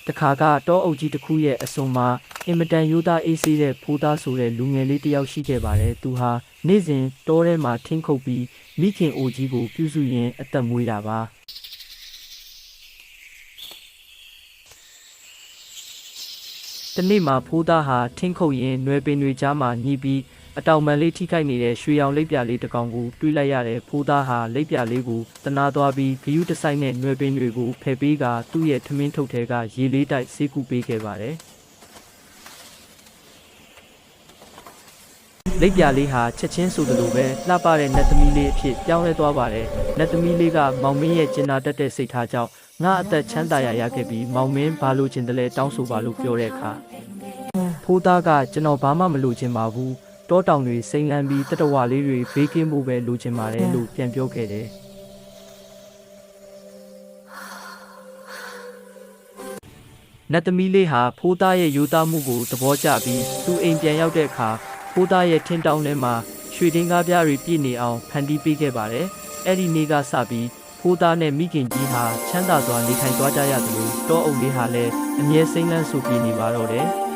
တခါကတောအုပ်ကြီးတစ်ခုရဲ့အစွန်မှာအင်မတန်ရိုးသားအေးဆေးတဲ့ဖိုးသားဆိုတဲ့လူငယ်လေးတစ်ယောက်ရှိခဲ့ပါတယ်။သူဟာနေ့စဉ်တောထဲမှာထင်းခုတ်ပြီးမိခင်အိုကြီးကိုပြုစုရင်းအသက်မွေးတာပါ။တနေ့မှာဖိုးသားဟာထင်းခုတ်ရင်နွယ်ပင်တွေကြားမှာညှိပြီးအတောင်ပံလေးထိခိုက်နေတဲ့ရွှေရောင်လိပ်ပြလေးတစ်ကောင်ကိုတွေးလိုက်ရတဲ့ဖိုးသားဟာလိပ်ပြလေးကိုတနာသွားပြီးဂယုတစိုက်နဲ့နွယ်ပင်တွေကိုဖယ်ပေးကသူ့ရဲ့ထမင်းထုတ်ထဲကရေလေးတိုက်ဆေးကူပေးခဲ့ပါတယ်။လိပ်ပြလေးဟာချက်ချင်းဆိုသလိုပဲလှပတဲ့နတ်သမီးလေးအဖြစ်ပြောင်းလဲသွားပါတယ်။နတ်သမီးလေးကမောင်မင်းရဲ့ကျင်နာတတ်တဲ့စိတ်ထားကြောင့်ငါအသက်ချမ်းသာရခဲ့ပြီးမောင်မင်းဘာလို့ချင်တယ်လဲတောင်းဆိုပါလို့ပြောတဲ့အခါဖိုးသားကကျွန်တော်ဘာမှမလိုချင်ပါဘူးတောတောင်တွေစိမ့်လန်းပြီးတတဝလေးတွေဘေးကင်းဖို့ပဲလိုချင်ပါတယ်လို့ပြန်ပြောခဲ့တယ်။နတ်သမီးလေးဟာဖိုးသားရဲ့ယူသားမှုကိုသဘောကျပြီးသူ့အိမ်ပြန်ရောက်တဲ့အခါဖိုးသားရဲ့ထင်းတောင်းထဲမှာရွှေတင်းကားပြားတွေပြည့်နေအောင်ဖန်တီးပေးခဲ့ပါတယ်။အဲ့ဒီနေ့ကစပြီးဖိုးသားနဲ့မိခင်ကြီးဟာချမ်းသာစွာနေထိုင်သွားကြရသလိုတောအုပ်လေးဟာလည်းအမြဲစိမ့်လန်းဆူပြေနေပါတော့တယ်။